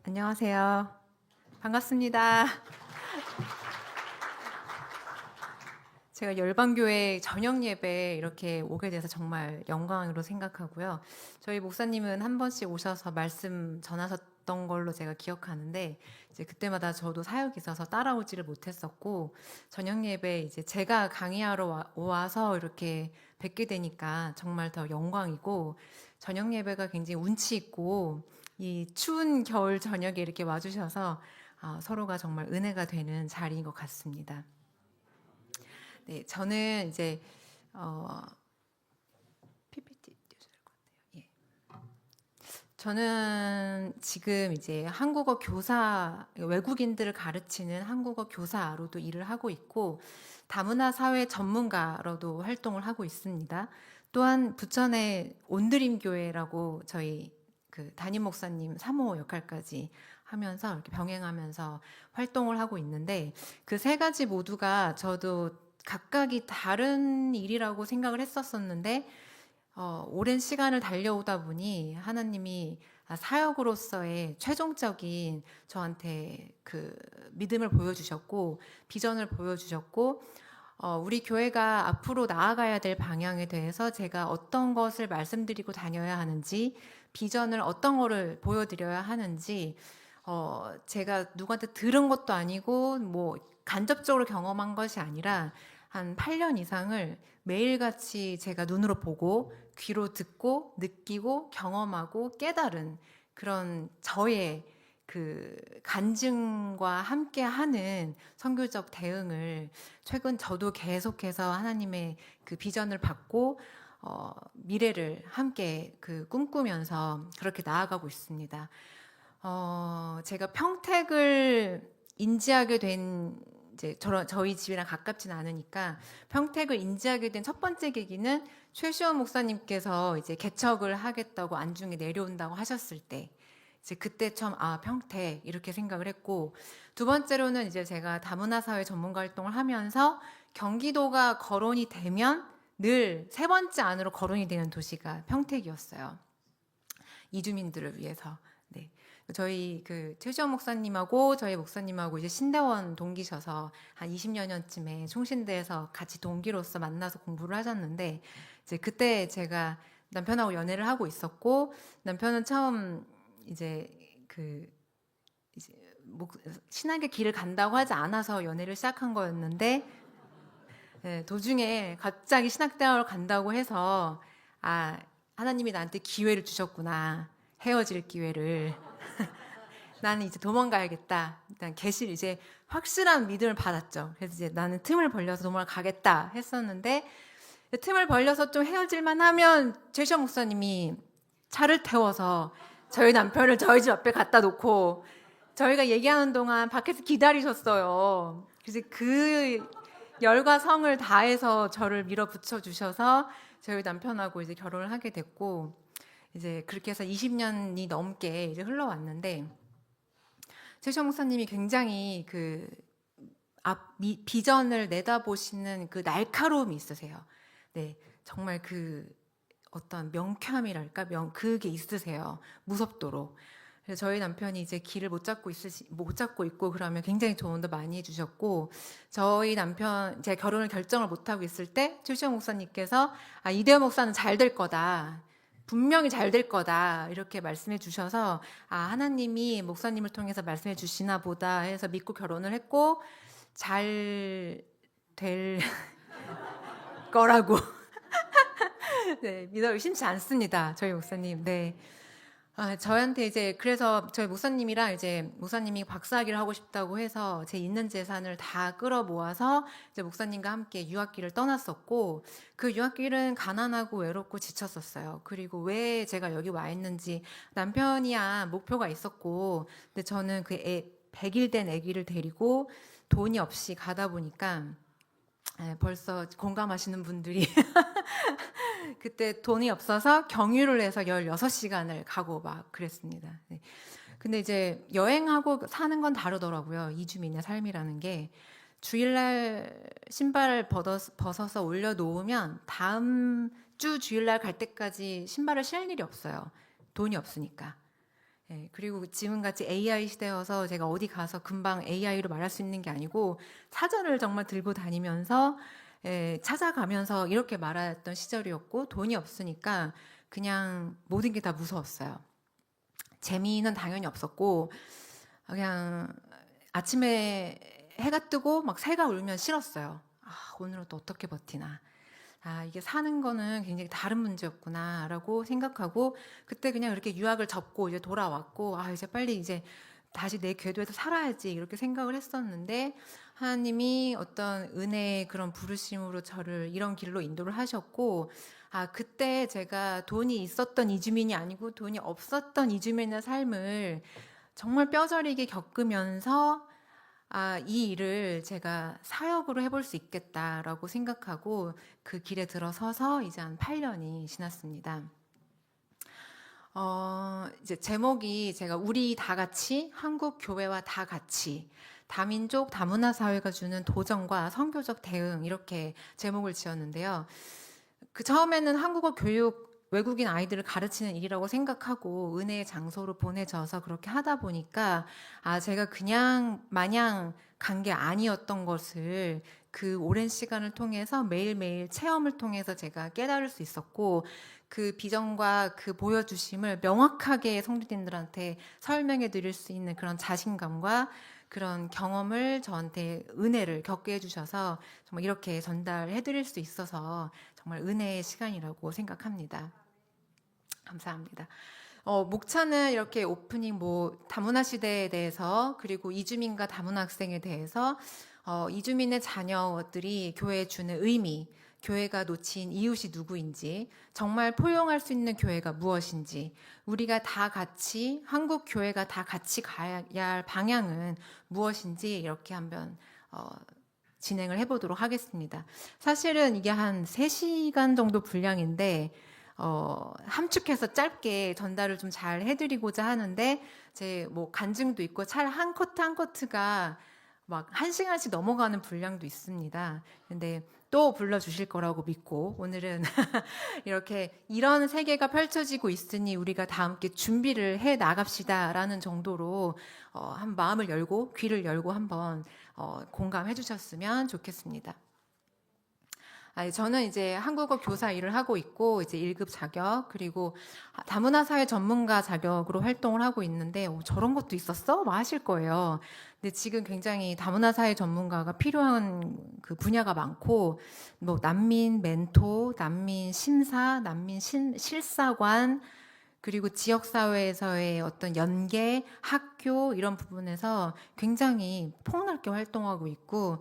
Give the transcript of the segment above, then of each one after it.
안녕하세요. 반갑습니다. 제가 열방교회 저녁 예배에 이렇게 오게 돼서 정말 영광으로 생각하고요. 저희 목사님은 한 번씩 오셔서 말씀 전하셨던 걸로 제가 기억하는데, 이제 그때마다 저도 사역이 있어서 따라오지를 못했었고, 저녁 예배 이제 제가 강의하러 와서 이렇게 뵙게 되니까 정말 더 영광이고, 저녁 예배가 굉장히 운치 있고, 이 추운 겨울 저녁에 이렇게 와주셔서 서로가 정말 은혜가 되는 자리인 것 같습니다. 네, 저는 이제 어, PPT 띄워줘야 될 것 같아요. 예. 저는 지금 이제 한국어 교사, 외국인들을 가르치는 한국어 교사로도 일을 하고 있고, 다문화 사회 전문가로도 활동을 하고 있습니다. 또한 부천의 온드림 교회라고 저희 그 담임 목사님 3호 역할까지 하면서 이렇게 병행하면서 활동을 하고 있는데, 그 세 가지 모두가 저도 각각이 다른 일이라고 생각을 했었었는데, 오랜 시간을 달려오다 보니 하나님이 사역으로서의 최종적인 저한테 그 믿음을 보여주셨고, 비전을 보여주셨고, 우리 교회가 앞으로 나아가야 될 방향에 대해서 제가 어떤 것을 말씀드리고 다녀야 하는지, 비전을 어떤 거를 보여드려야 하는지, 제가 누구한테 들은 것도 아니고, 뭐, 간접적으로 경험한 것이 아니라, 한 8년 이상을 매일같이 제가 눈으로 보고, 귀로 듣고, 느끼고, 경험하고, 깨달은 그런 저의 그 간증과 함께 하는 선교적 대응을 최근 저도 계속해서 하나님의 그 비전을 받고 미래를 함께 그 꿈꾸면서 그렇게 나아가고 있습니다. 제가 평택을 인지하게 된 이제 저희 집이랑 가깝진 않으니까 평택을 인지하게 된 첫 번째 계기는 최시원 목사님께서 이제 개척을 하겠다고 안중에 내려온다고 하셨을 때 이제 그때 처음 평택 이렇게 생각을 했고, 두 번째로는 이제 제가 다문화 사회 전문가 활동을 하면서 경기도가 거론이 되면 늘 세 번째 안으로 거론이 되는 도시가 평택이었어요. 이주민들을 위해서. 네. 저희 그 최지원 목사님하고 저희 목사님하고 이제 신대원 동기셔서 한 20여 년쯤에 총신대에서 같이 동기로서 만나서 공부를 하셨는데, 이제 그때 제가 남편하고 연애를 하고 있었고, 남편은 처음 이제 그 이제 신학의 길을 간다고 하지 않아서 연애를 시작한 거였는데, 네, 도중에 갑자기 신학대학을 간다고 해서 하나님이 나한테 기회를 주셨구나. 헤어질 기회를. 나는 이제 도망가야겠다. 일단 계실 이제 확실한 믿음을 받았죠. 그래서 이제 나는 틈을 벌려서 도망가겠다 했었는데, 틈을 벌려서 좀 헤어질만 하면 제시어 목사님이 차를 태워서 저희 남편을 저희 집 앞에 갖다 놓고 저희가 얘기하는 동안 밖에서 기다리셨어요. 그래서 그 열과 성을 다해서 저를 밀어붙여 주셔서 저희 남편하고 이제 결혼을 하게 됐고, 이제 그렇게 해서 20년이 넘게 이제 흘러왔는데, 최시호 목사님이 굉장히 그 비전을 내다보시는 그 날카로움이 있으세요. 네, 정말 그 어떤 명쾌함이랄까, 그게 있으세요. 무섭도록. 그래서 저희 남편이 이제 길을 못 잡고 있고 그러면 굉장히 조언도 많이 해주셨고, 저희 남편 제가 결혼을 결정을 못 하고 있을 때 최시영 목사님께서 이대호 목사는 잘 될 거다. 분명히 잘 될 거다. 이렇게 말씀해 주셔서 하나님이 목사님을 통해서 말씀해 주시나 보다 해서 믿고 결혼을 했고, 잘 될 거라고 네, 믿어 의심치 않습니다. 저희 목사님. 네. 저한테 이제 그래서 저희 목사님이랑 이제 목사님이 박사학위를 하고 싶다고 해서 제 있는 재산을 다 끌어 모아서 이제 목사님과 함께 유학길을 떠났었고, 그 유학길은 가난하고 외롭고 지쳤었어요. 그리고 왜 제가 여기 와 있는지 남편이야 목표가 있었고, 근데 저는 그 100일 된 아기를 데리고 돈이 없이 가다 보니까 벌써 공감하시는 분들이 그때 돈이 없어서 경유를 해서 16시간을 가고 막 그랬습니다. 네. 근데 이제 여행하고 사는 건 다르더라고요. 이주민의 삶이라는 게. 주일날 신발을 벗어서 올려놓으면 다음 주 주일날 갈 때까지 신발을 신을 일이 없어요. 돈이 없으니까. 예, 그리고 지금같이 AI 시대여서 제가 어디 가서 금방 AI로 말할 수 있는 게 아니고 사전을 정말 들고 다니면서 예, 찾아가면서 이렇게 말했던 시절이었고 돈이 없으니까 그냥 모든 게 다 무서웠어요. 재미는 당연히 없었고 그냥 아침에 해가 뜨고 막 새가 울면 싫었어요. 아, 오늘은 또 어떻게 버티나. 아, 이게 사는 거는 굉장히 다른 문제였구나라고 생각하고 그때 그냥 이렇게 유학을 접고 이제 돌아왔고 아, 이제 빨리 이제 다시 내 궤도에서 살아야지 이렇게 생각을 했었는데 하나님이 어떤 은혜의 그런 부르심으로 저를 이런 길로 인도를 하셨고 아, 그때 제가 돈이 있었던 이주민이 아니고 돈이 없었던 이주민의 삶을 정말 뼈저리게 겪으면서 아, 이 일을 제가 사역으로 해볼 수 있겠다라고 생각하고 그 길에 들어서서 이제 한 8년이 지났습니다. 이제 제목이 제가 우리 다 같이 한국 교회와 다 같이 다민족 다문화 사회가 주는 도전과 선교적 대응 이렇게 제목을 지었는데요. 그 처음에는 한국어 교육 외국인 아이들을 가르치는 일이라고 생각하고 은혜의 장소로 보내져서 그렇게 하다 보니까 아 제가 그냥 마냥 간 게 아니었던 것을 그 오랜 시간을 통해서 매일매일 체험을 통해서 제가 깨달을 수 있었고 그 비전과 그 보여주심을 명확하게 성도님들한테 설명해 드릴 수 있는 그런 자신감과 그런 경험을 저한테 은혜를 겪게 해주셔서 정말 이렇게 전달해 드릴 수 있어서 정말 은혜의 시간이라고 생각합니다. 감사합니다. 목차는 이렇게 오프닝 뭐 다문화 시대에 대해서 그리고 이주민과 다문화 학생에 대해서 이주민의 자녀들이 교회에 주는 의미, 교회가 놓친 이웃이 누구인지, 정말 포용할 수 있는 교회가 무엇인지, 우리가 다 같이 한국 교회가 다 같이 가야 할 방향은 무엇인지 이렇게 한번 진행을 해보도록 하겠습니다. 사실은 이게 한 3시간 정도 분량인데 함축해서 짧게 전달을 좀 잘 해드리고자 하는데 제 뭐 간증도 있고 찰 한 커트 한 커트가 막 1시간씩 넘어가는 분량도 있습니다. 근데 또 불러주실 거라고 믿고 오늘은 이렇게 이런 세계가 펼쳐지고 있으니 우리가 다 함께 준비를 해 나갑시다라는 정도로 한 마음을 열고 귀를 열고 한번 공감해 주셨으면 좋겠습니다. 저는 이제 한국어 교사 일을 하고 있고 이제 1급 자격 그리고 다문화 사회 전문가 자격으로 활동을 하고 있는데 저런 것도 있었어? 뭐 하실 거예요. 근데 지금 굉장히 다문화 사회 전문가가 필요한 그 분야가 많고 뭐 난민 멘토, 난민 심사, 난민 실사관 그리고 지역 사회에서의 어떤 연계, 학교 이런 부분에서 굉장히 폭넓게 활동하고 있고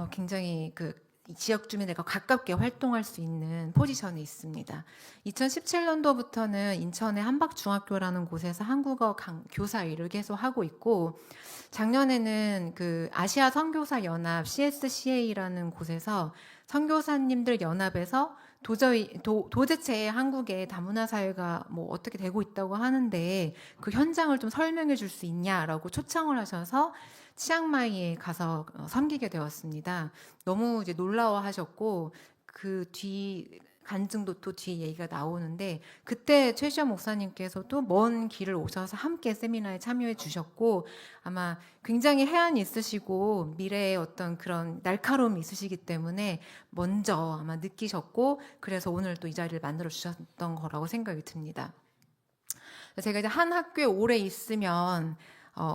굉장히 그 지역 주민들과 가깝게 활동할 수 있는 포지션에 있습니다. 2017년도부터는 인천의 한박중학교라는 곳에서 한국어 교사 일을 계속 하고 있고 작년에는 그 아시아 선교사 연합 CSCA라는 곳에서 선교사님들 연합에서 도대체 한국의 다문화 사회가 뭐 어떻게 되고 있다고 하는데 그 현장을 좀 설명해 줄 수 있냐라고 초청을 하셔서 치앙마이에 가서 섬기게 되었습니다. 너무 이제 놀라워하셨고 그 뒤 간증도 또 뒤에 얘기가 나오는데 그때 최시영 목사님께서도 먼 길을 오셔서 함께 세미나에 참여해 주셨고 아마 굉장히 해안이 있으시고 미래에 어떤 그런 날카로움이 있으시기 때문에 먼저 아마 느끼셨고 그래서 오늘 또 이 자리를 만들어 주셨던 거라고 생각이 듭니다. 제가 이제 한 학교에 오래 있으면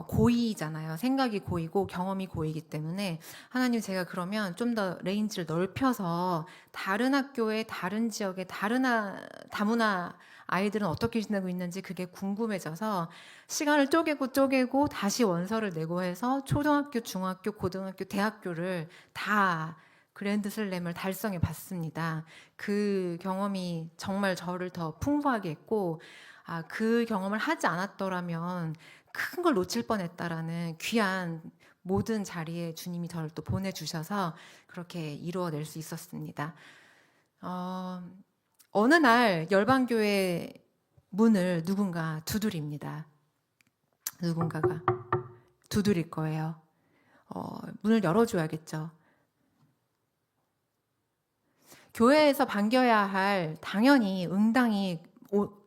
고이잖아요. 생각이 고이고 경험이 고이기 때문에 하나님 제가 그러면 좀 더 레인지를 넓혀서 다른 학교에 다른 지역에 다문화 아이들은 어떻게 지내고 있는지 그게 궁금해져서 시간을 쪼개고 다시 원서를 내고 해서 초등학교, 중학교, 고등학교, 대학교를 다 그랜드 슬램을 달성해 봤습니다. 그 경험이 정말 저를 더 풍부하게 했고 그 경험을 하지 않았더라면 큰 걸 놓칠 뻔했다라는 귀한 모든 자리에 주님이 저를 또 보내주셔서 그렇게 이루어낼 수 있었습니다. 어느 날 열방교회 문을 누군가 두드립니다. 누군가가 두드릴 거예요. 문을 열어줘야겠죠. 교회에서 반겨야 할 당연히 응당이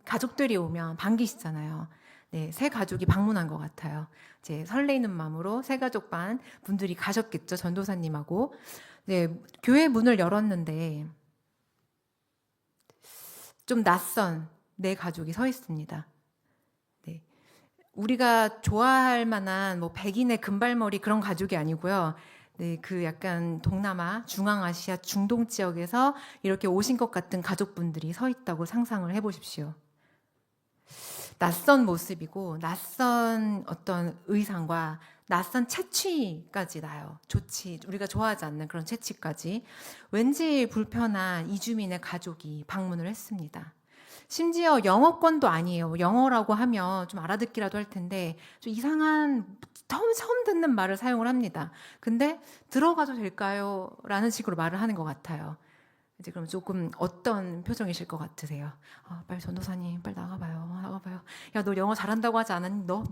가족들이 오면 반기시잖아요. 네, 새 가족이 방문한 것 같아요. 이제 설레이는 마음으로 새 가족 반 분들이 가셨겠죠, 전도사님하고. 네, 교회 문을 열었는데 좀 낯선 내 가족이 서 있습니다. 네, 우리가 좋아할 만한 뭐 백인의 금발머리 그런 가족이 아니고요. 네, 그 약간 동남아, 중앙아시아, 중동 지역에서 이렇게 오신 것 같은 가족분들이 서 있다고 상상을 해보십시오. 낯선 모습이고 낯선 어떤 의상과 낯선 채취까지 나요. 우리가 좋아하지 않는 그런 채취까지. 왠지 불편한 이주민의 가족이 방문을 했습니다. 심지어 영어권도 아니에요. 영어라고 하면 좀 알아듣기라도 할 텐데 좀 이상한 처음 듣는 말을 사용을 합니다. 근데 들어가도 될까요? 라는 식으로 말을 하는 것 같아요. 이제 그럼 조금 어떤 표정이실 것 같으세요? 아, 빨리 전도사님, 빨리 나가봐요. 나가봐요. 야, 너 영어 잘한다고 하지 않았니? 너.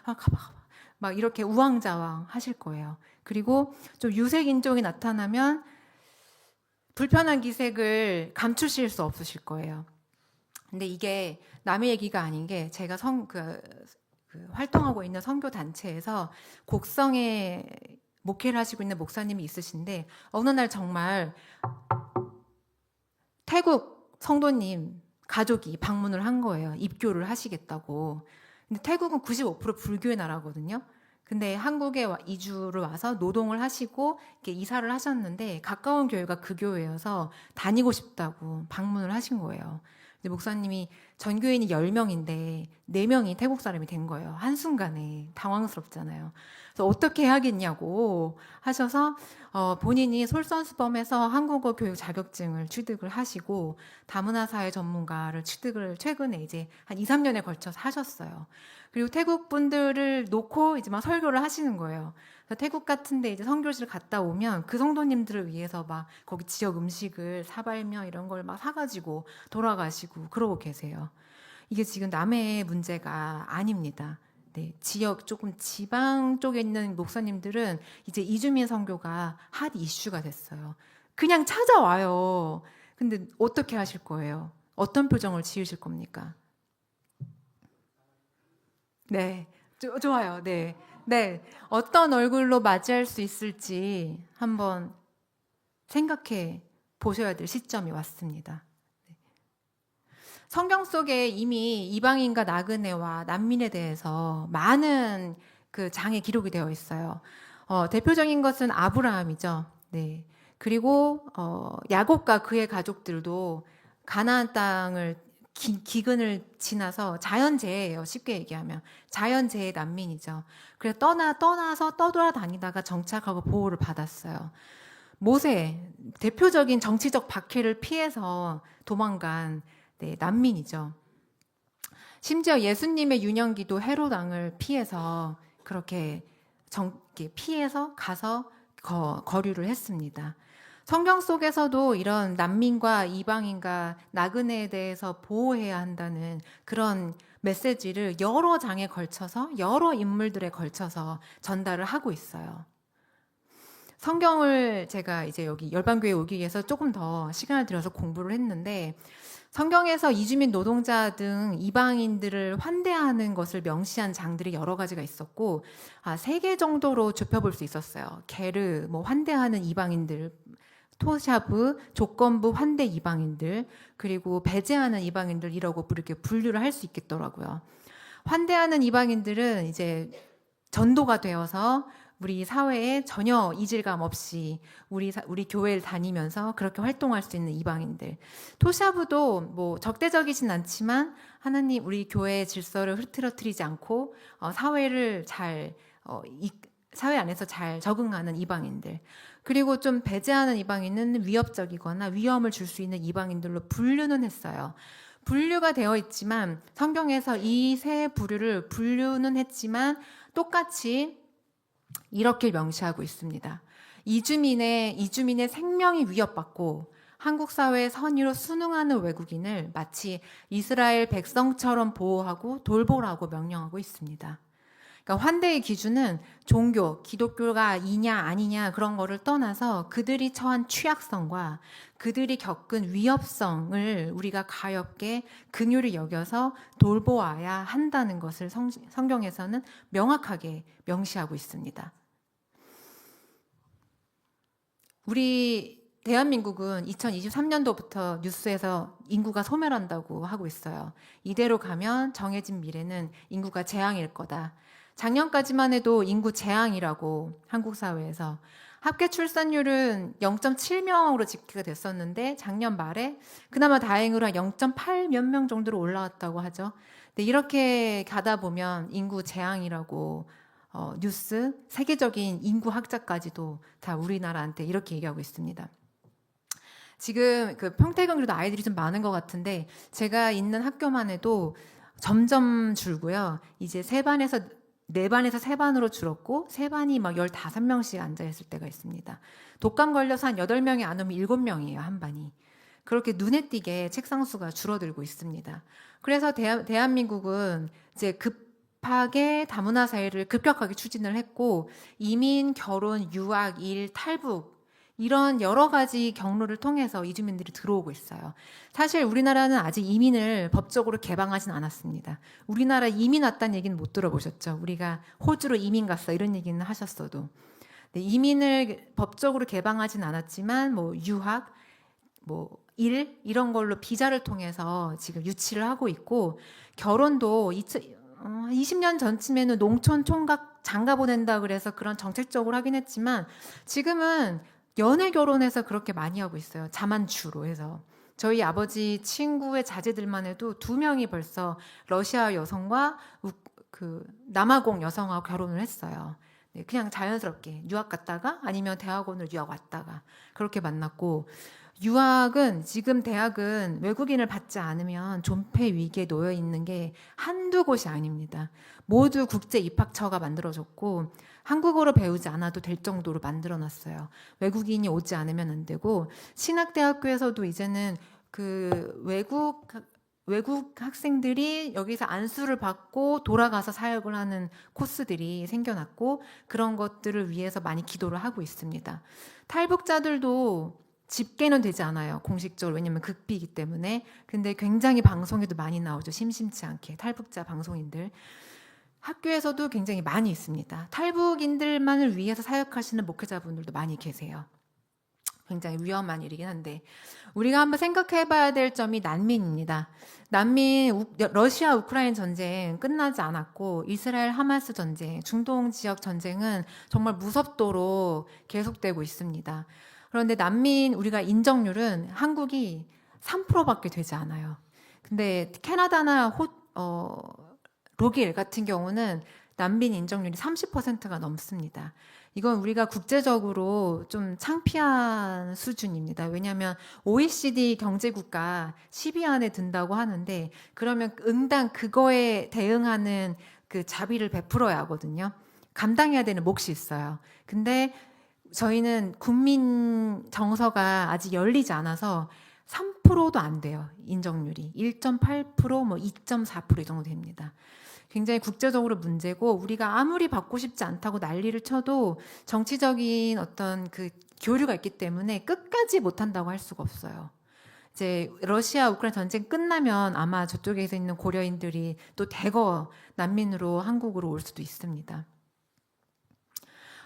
아, 가봐. 막 이렇게 우왕좌왕 하실 거예요. 그리고 좀 유색 인종이 나타나면 불편한 기색을 감추실 수 없으실 거예요. 근데 이게 남의 얘기가 아닌 게 제가 활동하고 있는 선교 단체에서 곡성에 목회를 하시고 있는 목사님이 있으신데 어느 날 정말 태국 성도님 가족이 방문을 한 거예요. 입교를 하시겠다고. 근데 태국은 95% 불교의 나라거든요. 근데 한국에 이주를 와서 노동을 하시고 이렇게 이사를 하셨는데 가까운 교회가 그 교회여서 다니고 싶다고 방문을 하신 거예요. 근데 목사님이 전교인이 10명인데 4명이 태국 사람이 된 거예요. 한순간에 당황스럽잖아요. 그래서 어떻게 해야겠냐고 하셔서 본인이 솔선수범해서 한국어 교육 자격증을 취득을 하시고 다문화 사회 전문가를 취득을 최근에 이제 한 2, 3년에 걸쳐서 하셨어요. 그리고 태국 분들을 놓고 이제 막 설교를 하시는 거예요. 그래서 태국 같은데 이제 선교실 갔다 오면 그 성도님들을 위해서 막 거기 지역 음식을 사발면 이런 걸 막 사가지고 돌아가시고 그러고 계세요. 이게 지금 남해의 문제가 아닙니다. 네, 조금 지방 쪽에 있는 목사님들은 이제 이주민 선교가 핫 이슈가 됐어요. 그냥 찾아와요. 근데 어떻게 하실 거예요? 어떤 표정을 지으실 겁니까? 네, 좋아요. 네, 네, 어떤 얼굴로 맞이할 수 있을지 한번 생각해 보셔야 될 시점이 왔습니다. 성경 속에 이미 이방인과 나그네와 난민에 대해서 많은 그 장에 기록이 되어 있어요. 대표적인 것은 아브라함이죠. 네. 그리고 야곱과 그의 가족들도 가나안 땅을 기근을 지나서 자연재해예요. 쉽게 얘기하면 자연재해 난민이죠. 그래서 떠나서 떠돌아다니다가 정착하고 보호를 받았어요. 모세 대표적인 정치적 박해를 피해서 도망간 네, 난민이죠. 심지어 예수님의 유년기도 헤롯 왕을 피해서 그렇게 피해서 가서 거류를 했습니다. 성경 속에서도 이런 난민과 이방인과 나그네에 대해서 보호해야 한다는 그런 메시지를 여러 장에 걸쳐서 여러 인물들에 걸쳐서 전달을 하고 있어요. 성경을 제가 이제 여기 열방교회 오기 위해서 조금 더 시간을 들여서 공부를 했는데 성경에서 이주민 노동자 등 이방인들을 환대하는 것을 명시한 장들이 여러 가지가 있었고 3개 정도로 좁혀볼 수 있었어요. 게르, 뭐 환대하는 이방인들, 토샤브, 조건부 환대 이방인들, 그리고 배제하는 이방인들 이라고 이렇게 분류를 할 수 있겠더라고요. 환대하는 이방인들은 이제 전도가 되어서 우리 사회에 전혀 이질감 없이 우리 교회를 다니면서 그렇게 활동할 수 있는 이방인들. 토샤브도 뭐 적대적이진 않지만 하나님 우리 교회의 질서를 흐트러뜨리지 않고 사회를 사회 안에서 잘 적응하는 이방인들. 그리고 좀 배제하는 이방인은 위협적이거나 위험을 줄 수 있는 이방인들로 분류는 했어요. 분류가 되어 있지만 성경에서 이 세 부류를 분류는 했지만 똑같이 이렇게 명시하고 있습니다. 이주민의 생명이 위협받고 한국 사회의 선의로 순응하는 외국인을 마치 이스라엘 백성처럼 보호하고 돌보라고 명령하고 있습니다. 그러니까 그러니까 환대의 기준은 종교, 기독교가 이냐 아니냐 그런 거를 떠나서 그들이 처한 취약성과 그들이 겪은 위협성을 우리가 가엾게 긍휼히 여겨서 돌보아야 한다는 것을 성경에서는 명확하게 명시하고 있습니다. 우리 대한민국은 2023년도부터 뉴스에서 인구가 소멸한다고 하고 있어요. 이대로 가면 정해진 미래는 인구가 재앙일 거다. 작년까지만 해도 인구 재앙이라고 한국 사회에서 합계 출산율은 0.7명으로 집계가 됐었는데 작년 말에 그나마 다행으로 0.8 몇 명 정도로 올라왔다고 하죠. 근데 이렇게 가다 보면 인구 재앙이라고 뉴스, 세계적인 인구 학자까지도 다 우리나라한테 이렇게 얘기하고 있습니다. 지금 그 평택은 그래도 아이들이 좀 많은 것 같은데 제가 있는 학교만 해도 점점 줄고요. 이제 네 반에서 세 반으로 줄었고 세 반이 막 15명씩 앉아 있을 때가 있습니다. 독감 걸려서 한 8명이 안 오면 7명이에요, 한 반이. 그렇게 눈에 띄게 책상 수가 줄어들고 있습니다. 그래서 대한민국은 이제 급하게 다문화 사회를 급격하게 추진을 했고 이민, 결혼, 유학, 일, 탈북 이런 여러 가지 경로를 통해서 이주민들이 들어오고 있어요. 사실 우리나라는 아직 이민을 법적으로 개방하진 않았습니다. 우리나라 이민 왔다는 얘기는 못 들어보셨죠? 우리가 호주로 이민 갔어 이런 얘기는 하셨어도. 네, 이민을 법적으로 개방하진 않았지만 뭐 유학, 뭐 일 이런 걸로 비자를 통해서 지금 유치를 하고 있고 결혼도 20년 전쯤에는 농촌 총각 장가 보낸다 그래서 그런 정책적으로 하긴 했지만 지금은 연애 결혼해서 그렇게 많이 하고 있어요. 자만추로 해서. 저희 아버지 친구의 자제들만 해도 2명이 벌써 러시아 여성과 남아공 여성하고 결혼을 했어요. 네, 그냥 자연스럽게 유학 갔다가 아니면 대학원을 유학 왔다가 그렇게 만났고 유학은 지금 대학은 외국인을 받지 않으면 존폐 위기에 놓여 있는 게 한두 곳이 아닙니다. 모두 국제 입학처가 만들어졌고 한국어로 배우지 않아도 될 정도로 만들어놨어요. 외국인이 오지 않으면 안 되고 신학대학교에서도 이제는 그 외국 학생들이 여기서 안수를 받고 돌아가서 사역을 하는 코스들이 생겨났고 그런 것들을 위해서 많이 기도를 하고 있습니다. 탈북자들도 집계는 되지 않아요. 공식적으로. 왜냐면 극비이기 때문에. 근데 굉장히 방송에도 많이 나오죠. 심심치 않게. 탈북자 방송인들. 학교에서도 굉장히 많이 있습니다. 탈북인들만을 위해서 사역하시는 목회자분들도 많이 계세요. 굉장히 위험한 일이긴 한데 우리가 한번 생각해 봐야 될 점이 난민입니다. 러시아 우크라이나 전쟁 끝나지 않았고 이스라엘 하마스 전쟁, 중동 지역 전쟁은 정말 무섭도록 계속되고 있습니다. 그런데 난민 우리가 인정률은 한국이 3%밖에 되지 않아요. 근데 캐나다나 독일 같은 경우는 난민 인정률이 30%가 넘습니다. 이건 우리가 국제적으로 좀 창피한 수준입니다. 왜냐하면 OECD 경제국가 10위 안에 든다고 하는데 그러면 응당 그거에 대응하는 그 자비를 베풀어야 하거든요. 감당해야 되는 몫이 있어요. 근데 저희는 국민 정서가 아직 열리지 않아서 3%도 안 돼요. 인정률이. 1.8%, 뭐 2.4% 이 정도 됩니다. 굉장히 국제적으로 문제고 우리가 아무리 받고 싶지 않다고 난리를 쳐도 정치적인 어떤 그 교류가 있기 때문에 끝까지 못한다고 할 수가 없어요. 이제 러시아 우크라이나 전쟁 끝나면 아마 저쪽에서 있는 고려인들이 또 대거 난민으로 한국으로 올 수도 있습니다.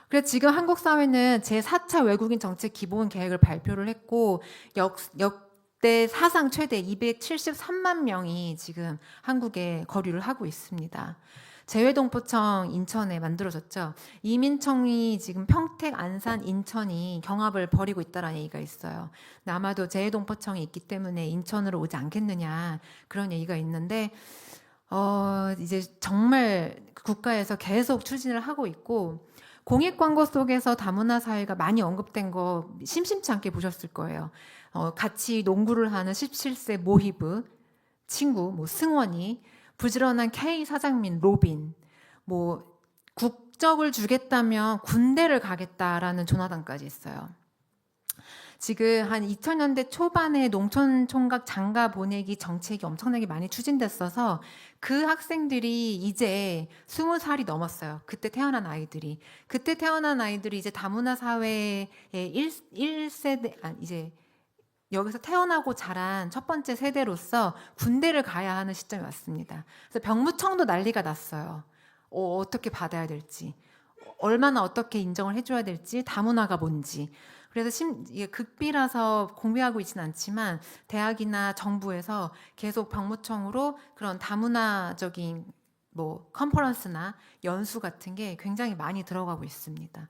그래서 지금 한국 사회는 제4차 외국인 정책 기본 계획을 발표를 했고 역대 사상 최대 273만 명이 지금 한국에 거류를 하고 있습니다. 재외동포청 인천에 만들어졌죠. 이민청이 지금 평택, 안산, 인천이 경합을 벌이고 있다라는 얘기가 있어요. 아마도 재외동포청이 있기 때문에 인천으로 오지 않겠느냐 그런 얘기가 있는데 이제 정말 국가에서 계속 추진을 하고 있고 공익 광고 속에서 다문화 사회가 많이 언급된 거 심심치 않게 보셨을 거예요. 같이 농구를 하는 17세 모히브 친구, 뭐 승원이, 부지런한 K 사장님 로빈, 뭐 국적을 주겠다면 군대를 가겠다라는 조나단까지 있어요. 지금 한 2000년대 초반에 농촌 총각 장가 보내기 정책이 엄청나게 많이 추진됐어서 그 학생들이 이제 20살이 넘었어요. 그때 태어난 아이들이. 그때 태어난 아이들이 이제 다문화 사회의 1세대, 이제 여기서 태어나고 자란 첫 번째 세대로서 군대를 가야 하는 시점이 왔습니다. 그래서 병무청도 난리가 났어요. 어떻게 받아야 될지, 얼마나 어떻게 인정을 해줘야 될지, 다문화가 뭔지. 그래서 이게 극비라서 공개하고 있지는 않지만 대학이나 정부에서 계속 병무청으로 그런 다문화적인 뭐 컨퍼런스나 연수 같은 게 굉장히 많이 들어가고 있습니다.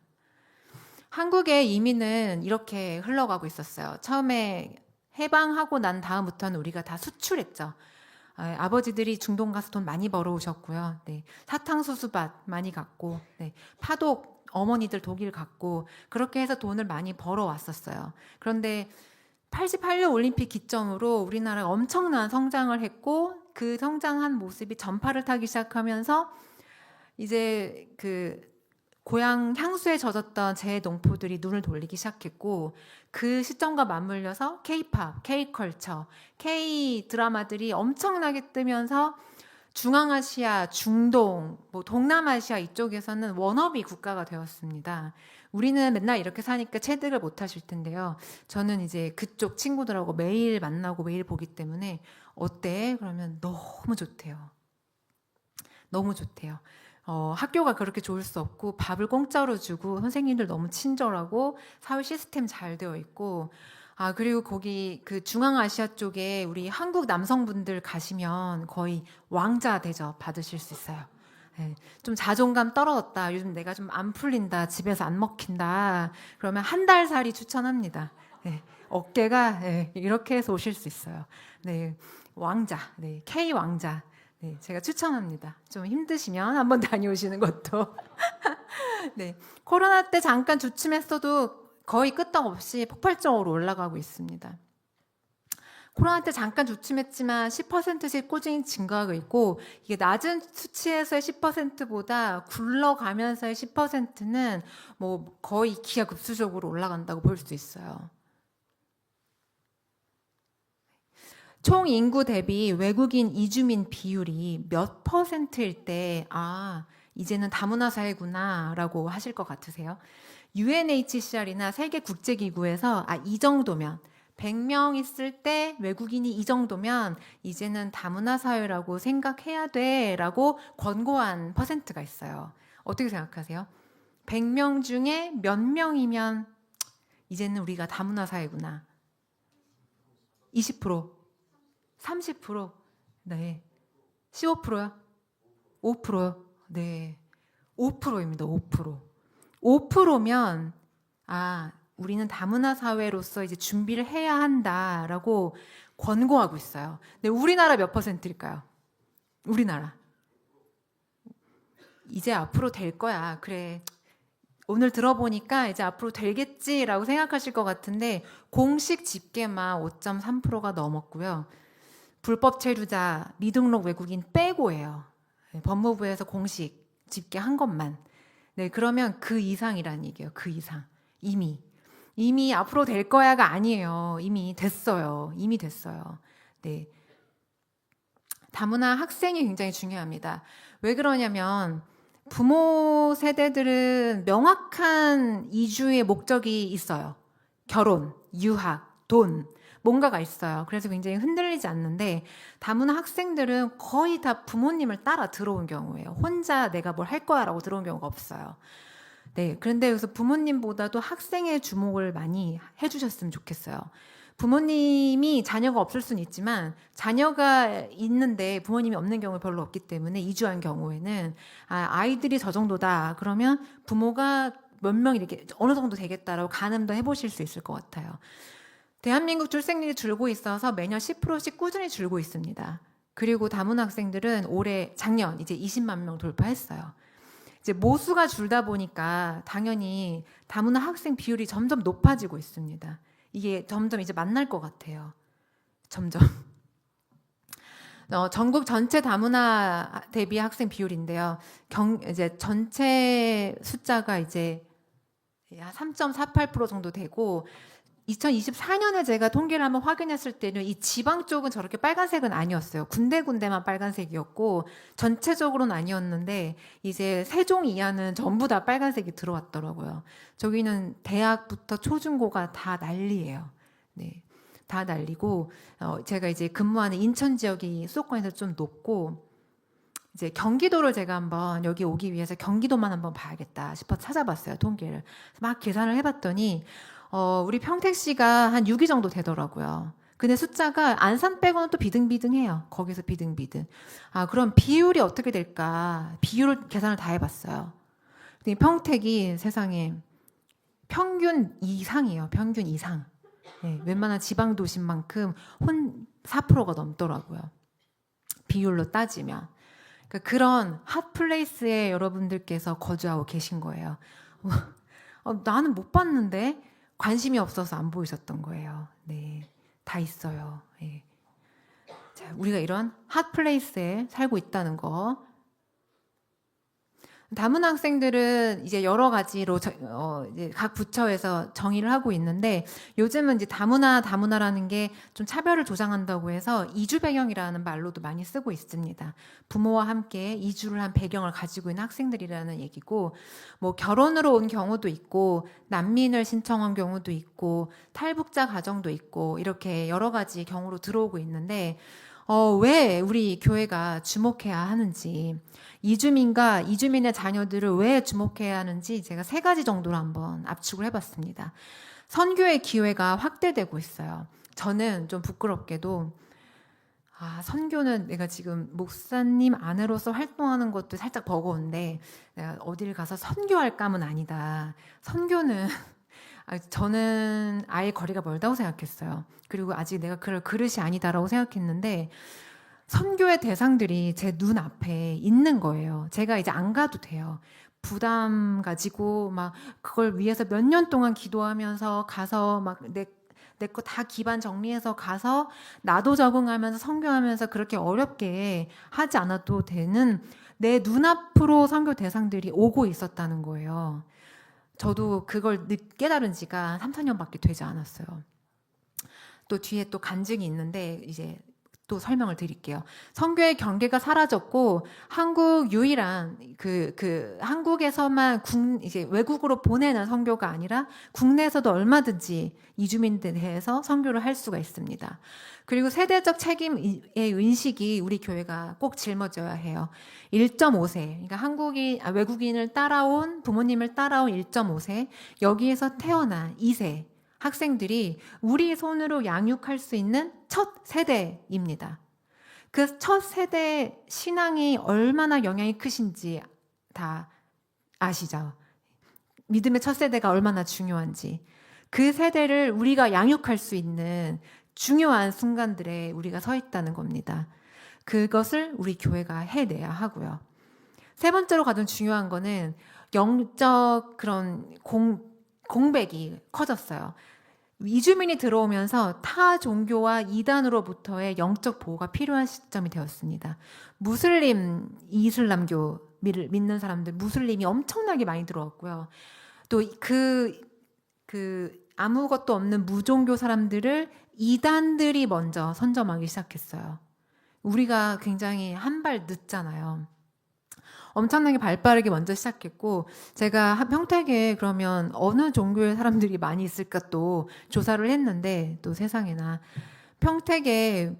한국의 이민은 이렇게 흘러가고 있었어요. 처음에 해방하고 난 다음부터는 우리가 다 수출했죠. 아버지들이 중동 가서 돈 많이 벌어오셨고요. 네, 사탕수수밭 많이 갔고, 네, 파독 어머니들 독일 갔고, 그렇게 해서 돈을 많이 벌어왔었어요. 그런데 88년 올림픽 기점으로 우리나라가 엄청난 성장을 했고, 그 성장한 모습이 전파를 타기 시작하면서 이제 그 고향 향수에 젖었던 제 농포들이 눈을 돌리기 시작했고, 그 시점과 맞물려서 K-팝, K-컬처, K-드라마들이 엄청나게 뜨면서 중앙아시아, 중동, 뭐 동남아시아 이쪽에서는 워너비 국가가 되었습니다. 우리는 맨날 이렇게 사니까 체득을 못 하실 텐데요. 저는 이제 그쪽 친구들하고 매일 만나고 매일 보기 때문에 어때? 그러면 너무 좋대요. 너무 좋대요. 학교가 그렇게 좋을 수 없고 밥을 공짜로 주고 선생님들 너무 친절하고 사회 시스템 잘 되어 있고, 그리고 거기 그 중앙아시아 쪽에 우리 한국 남성분들 가시면 거의 왕자 대접 받으실 수 있어요. 네, 좀 자존감 떨어졌다. 요즘 내가 좀 안 풀린다. 집에서 안 먹힌다. 그러면 한 달 살이 추천합니다. 네, 어깨가 이렇게 해서 오실 수 있어요. 네, 왕자, 네, K 왕자. 네, 제가 추천합니다. 좀 힘드시면 한번 다녀오시는 것도. 네, 코로나 때 잠깐 주춤했어도 거의 끄떡없이 폭발적으로 올라가고 있습니다. 코로나 때 잠깐 주춤했지만 10%씩 꾸준히 증가하고 있고, 이게 낮은 수치에서의 10%보다 굴러가면서의 10%는 뭐 거의 기하급수적으로 올라간다고 볼 수 있어요. 총 인구 대비 외국인 이주민 비율이 몇 퍼센트일 때, 이제는 다문화 사회구나 라고 하실 것 같으세요? UNHCR이나 세계국제기구에서 이 정도면 100명 있을 때 외국인이 이 정도면 이제는 다문화 사회라고 생각해야 돼 라고 권고한 퍼센트가 있어요. 어떻게 생각하세요? 100명 중에 몇 명이면 이제는 우리가 다문화 사회구나. 20%, 30%, 네. 15%요? 5%요? 네. 5%입니다. 5%. 5%면 우리는 다문화 사회로서 이제 준비를 해야 한다라고 권고하고 있어요. 근데 우리나라 몇 퍼센트일까요? 우리나라. 이제 앞으로 될 거야. 그래. 오늘 들어보니까 이제 앞으로 되겠지라고 생각하실 것 같은데 공식 집계만 5.3%가 넘었고요. 불법 체류자, 미등록 외국인 빼고예요. 법무부에서 공식 집계한 것만. 네, 그러면 그 이상이라는 얘기예요. 그 이상. 이미 앞으로 될 거야가 아니에요. 이미 됐어요. 이미 됐어요. 네. 다문화 학생이 굉장히 중요합니다. 왜 그러냐면 부모 세대들은 명확한 이주의 목적이 있어요. 결혼, 유학, 돈, 뭔가가 있어요. 그래서 굉장히 흔들리지 않는데 다문화 학생들은 거의 다 부모님을 따라 들어온 경우예요. 혼자 내가 뭘 할 거야라고 들어온 경우가 없어요. 네, 그런데 여기서 부모님보다도 학생의 주목을 많이 해주셨으면 좋겠어요. 부모님이 자녀가 없을 수는 있지만 자녀가 있는데 부모님이 없는 경우 별로 없기 때문에 이주한 경우에는 아이들이 저 정도다 그러면 부모가 몇 명 이렇게 어느 정도 되겠다라고 가늠도 해보실 수 있을 것 같아요. 대한민국 출생률이 줄고 있어서 매년 10%씩 꾸준히 줄고 있습니다. 그리고 다문화 학생들은 작년 이제 20만 명 돌파했어요. 이제 모수가 줄다 보니까 당연히 다문화 학생 비율이 점점 높아지고 있습니다. 이게 점점 이제 만날 것 같아요. 점점. 전국 전체 다문화 대비 학생 비율인데요. 이제 전체 숫자가 이제 3.48% 정도 되고 2024년에 제가 통계를 한번 확인했을 때는 이 지방 쪽은 저렇게 빨간색은 아니었어요. 군데군데만 빨간색이었고 전체적으로는 아니었는데 이제 세종 이하는 전부 다 빨간색이 들어왔더라고요. 저기는 대학부터 초중고가 다 난리예요. 네, 다 난리고 제가 이제 근무하는 인천 지역이 수도권에서 좀 높고 이제 경기도를 제가 한번 여기 오기 위해서 경기도만 한번 봐야겠다 싶어 찾아봤어요. 통계를. 막 계산을 해봤더니 우리 평택시가 한 6위 정도 되더라고요. 근데 숫자가 안산 빼고는 또 비등비등해요. 거기서 비등비등. 아, 그럼 비율이 어떻게 될까? 비율을 계산을 다 해봤어요. 근데 평택이 세상에 평균 이상이에요. 평균 이상. 네, 웬만한 지방 도심만큼 4%가 넘더라고요. 비율로 따지면. 그러니까 그런 핫플레이스에 여러분들께서 거주하고 계신 거예요. 나는 못 봤는데 관심이 없어서 안 보이셨던 거예요. 네, 다 있어요. 네. 자, 우리가 이런 핫플레이스에 살고 있다는 거. 다문화 학생들은 이제 여러 가지로 이제 각 부처에서 정의를 하고 있는데 요즘은 이제 다문화라는 게 좀 차별을 조장한다고 해서 이주 배경이라는 말로도 많이 쓰고 있습니다. 부모와 함께 이주를 한 배경을 가지고 있는 학생들이라는 얘기고 뭐 결혼으로 온 경우도 있고 난민을 신청한 경우도 있고 탈북자 가정도 있고 이렇게 여러 가지 경우로 들어오고 있는데 왜 우리 교회가 주목해야 하는지 이주민과 이주민의 자녀들을 왜 주목해야 하는지 제가 3가지 정도로 한번 압축을 해봤습니다. 선교의 기회가 확대되고 있어요. 저는 좀 부끄럽게도 선교는 내가 지금 목사님 아내로서 활동하는 것도 살짝 버거운데 내가 어딜 가서 선교할 감은 아니다. 선교는 저는 아예 거리가 멀다고 생각했어요. 그리고 아직 내가 그럴 그릇이 아니다라고 생각했는데 선교의 대상들이 제 눈앞에 있는 거예요. 제가 이제 안 가도 돼요. 부담 가지고 막 그걸 위해서 몇 년 동안 기도하면서 가서 막 내 거 다 기반 정리해서 가서 나도 적응하면서 선교하면서 그렇게 어렵게 하지 않아도 되는 내 눈앞으로 선교 대상들이 오고 있었다는 거예요. 저도 그걸 깨달은 지가 3, 4년밖에 되지 않았어요. 또 뒤에 또 간증이 있는데 이제 또 설명을 드릴게요. 선교의 경계가 사라졌고 한국 유일한 한국에서만 이제 외국으로 보내는 선교가 아니라 국내에서도 얼마든지 이주민들에 대해서 선교를 할 수가 있습니다. 그리고 세대적 책임의 인식이 우리 교회가 꼭 짊어져야 해요. 1.5세, 그러니까 외국인을 따라온 부모님을 따라온 1.5세 여기에서 태어난 2세 학생들이 우리 손으로 양육할 수 있는 첫 세대입니다. 그 첫 세대 신앙이 얼마나 영향이 크신지 다 아시죠? 믿음의 첫 세대가 얼마나 중요한지. 그 세대를 우리가 양육할 수 있는 중요한 순간들에 우리가 서 있다는 겁니다. 그것을 우리 교회가 해내야 하고요. 3번째로 가장 중요한 거는 영적 그런 공백이 커졌어요. 이주민이 들어오면서 타 종교와 이단으로부터의 영적 보호가 필요한 시점이 되었습니다. 이슬람교 믿는 사람들, 무슬림이 엄청나게 많이 들어왔고요. 또 아무것도 없는 무종교 사람들을 이단들이 먼저 선점하기 시작했어요. 우리가 굉장히 한 발 늦잖아요. 엄청나게 발빠르게 먼저 시작했고 제가 평택에 그러면 어느 종교의 사람들이 많이 있을까 또 조사를 했는데 또 세상에나 평택에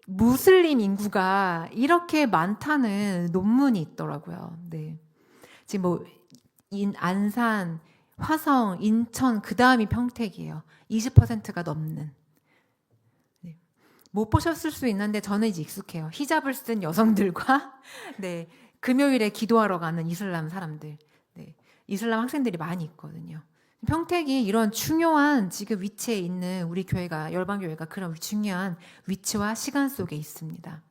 무슬림 인구가 이렇게 많다는 논문이 있더라고요. 네. 지금 뭐 안산, 화성, 인천 그 다음이 평택이에요. 20%가 넘는. 네. 못 보셨을 수 있는데 저는 이제 익숙해요. 히잡을 쓴 여성들과 네. 금요일에 기도하러 가는 이슬람 사람들, 네, 이슬람 학생들이 많이 있거든요. 평택이 이런 중요한 지금 위치에 있는 우리 교회가 열방교회가 그런 중요한 위치와 시간 속에 있습니다.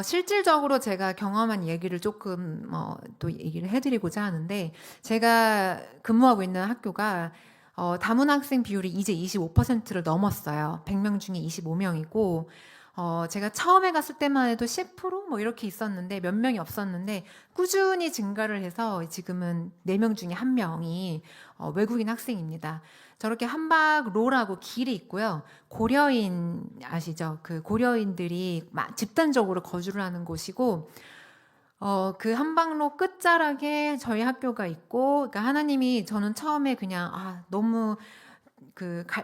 실질적으로 제가 경험한 얘기를 조금 또 얘기를 해드리고자 하는데 제가 근무하고 있는 학교가 다문화 학생 비율이 이제 25%를 넘었어요. 100명 중에 25명이고 제가 처음에 갔을 때만 해도 10% 이렇게 있었는데 몇 명이 없었는데 꾸준히 증가를 해서 지금은 4명 중에 1명이 외국인 학생입니다. 저렇게 함박로라고 길이 있고요. 고려인 아시죠? 그 고려인들이 집단적으로 거주를 하는 곳이고 그 함박로 끝자락에 저희 학교가 있고, 그러니까 하나님이 저는 처음에 그냥 너무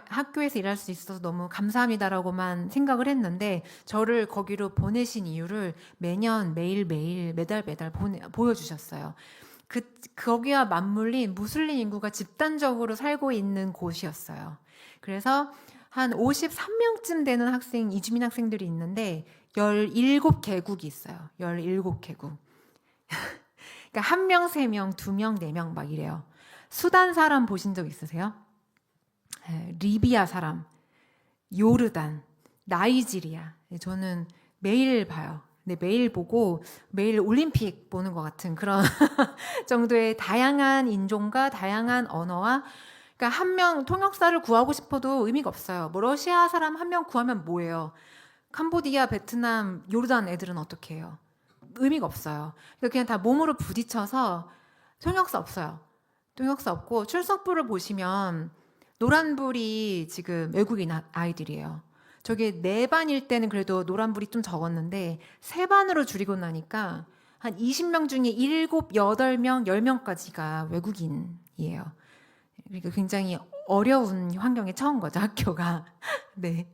학교에서 일할 수 있어서 너무 감사합니다라고만 생각을 했는데 저를 거기로 보내신 이유를 매년 매일매일 매달 보여주셨어요. 거기와 맞물린 무슬림 인구가 집단적으로 살고 있는 곳이었어요. 그래서 한 53명쯤 되는 이주민 학생들이 있는데 17개국이 있어요. 17개국. 그러니까 1명, 3명, 2명, 4명 막 이래요. 수단 사람 보신 적 있으세요? 리비아 사람, 요르단, 나이지리아. 저는 매일 봐요. 매일 보고 매일 올림픽 보는 것 같은 그런 정도의 다양한 인종과 다양한 언어와, 그러니까 한 명 통역사를 구하고 싶어도 의미가 없어요. 뭐 러시아 사람 1명 구하면 뭐예요? 캄보디아, 베트남, 요르단 애들은 어떻게 해요? 의미가 없어요. 그냥 다 몸으로 부딪혀서 통역사 없어요. 통역사 없고 출석부를 보시면 노란불이 지금 외국인 아이들이에요. 저게 4반일 때는 그래도 노란불이 좀 적었는데 3반으로 줄이고 나니까 한 20명 중에 7, 8명, 10명까지가 외국인이에요. 그러니까 굉장히 어려운 환경에 처한 거죠, 학교가. 네.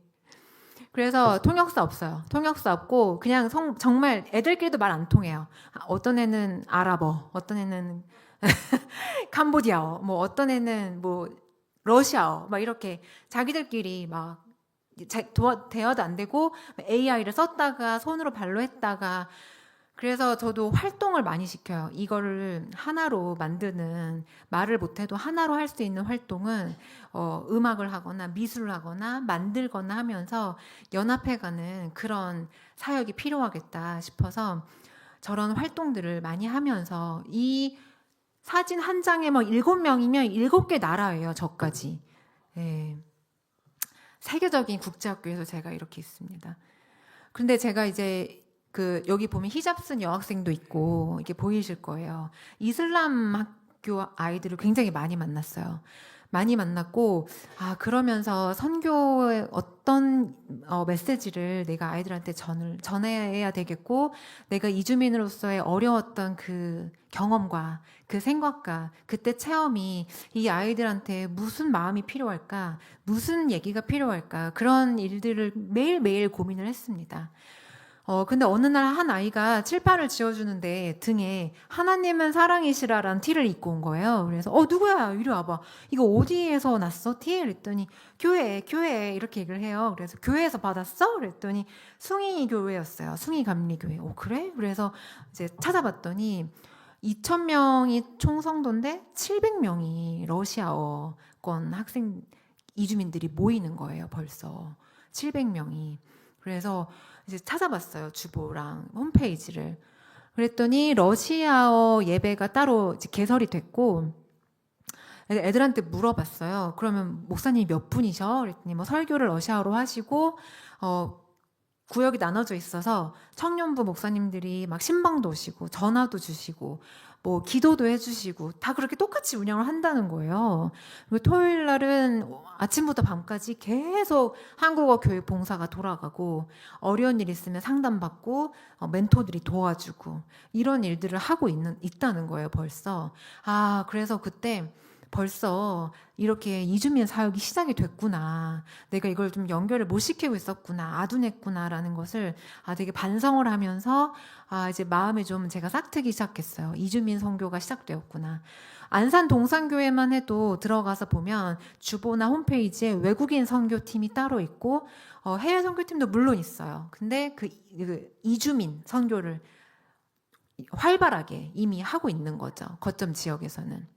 그래서 통역사 없어요. 통역사 없고 그냥 정말 애들끼리도 말 안 통해요. 어떤 애는 아랍어, 어떤 애는 캄보디아어, 뭐 어떤 애는 뭐 러시아어, 막 이렇게 자기들끼리 막 대화도 안 되고 AI를 썼다가 손으로 발로 했다가, 그래서 저도 활동을 많이 시켜요. 이거를 하나로 만드는, 말을 못해도 하나로 할 수 있는 활동은 음악을 하거나 미술을 하거나 만들거나 하면서 연합해가는 그런 사역이 필요하겠다 싶어서 저런 활동들을 많이 하면서, 이 사진 한 장에 7명이면 7개 나라예요. 저까지. 네. 세계적인 국제학교에서 제가 이렇게 있습니다. 그런데 제가 이제 여기 보면 히잡 쓴 여학생도 있고 이게 보이실 거예요. 이슬람 학교 아이들을 굉장히 많이 만났어요. 많이 만났고, 그러면서 선교의 어떤 메시지를 내가 아이들한테 전해야 되겠고, 내가 이주민으로서의 어려웠던 그 경험과 그 생각과 그때 체험이 이 아이들한테 무슨 마음이 필요할까, 무슨 얘기가 필요할까, 그런 일들을 매일매일 고민을 했습니다. 근데 어느 날 한 아이가 칠판을 지어주는데 등에 하나님은 사랑이시라라는 티를 입고 온 거예요. 그래서 누구야? 이리 와봐. 이거 어디에서 났어? 티? 그랬더니 교회 이렇게 얘기를 해요. 그래서 교회에서 받았어? 그랬더니 숭이 교회였어요. 숭이 감리교회. 그래? 그래서 이제 찾아봤더니 2,000명이 총성도인데 700명이 러시아어권 학생 이주민들이 모이는 거예요. 벌써 700명이. 그래서 이제 찾아봤어요. 주보랑 홈페이지를. 그랬더니 러시아어 예배가 따로 이제 개설이 됐고, 애들한테 물어봤어요. 그러면 목사님이 몇 분이셔? 그랬더니 설교를 러시아어로 하시고, 구역이 나눠져 있어서 청년부 목사님들이 막 신방도 오시고 전화도 주시고 뭐 기도도 해주시고 다 그렇게 똑같이 운영을 한다는 거예요. 그리고 토요일 날은 아침부터 밤까지 계속 한국어 교육 봉사가 돌아가고, 어려운 일 있으면 상담받고 멘토들이 도와주고 이런 일들을 하고 있다는 거예요. 벌써. 그래서 그때 벌써 이렇게 이주민 사역이 시작이 됐구나, 내가 이걸 좀 연결을 못 시키고 있었구나, 아둔했구나라는 것을 되게 반성을 하면서 이제 마음에 좀 제가 싹트기 시작했어요. 이주민 선교가 시작되었구나. 안산 동산교회만 해도 들어가서 보면 주보나 홈페이지에 외국인 선교팀이 따로 있고 해외 선교팀도 물론 있어요. 근데 그 이주민 선교를 활발하게 이미 하고 있는 거죠. 거점 지역에서는.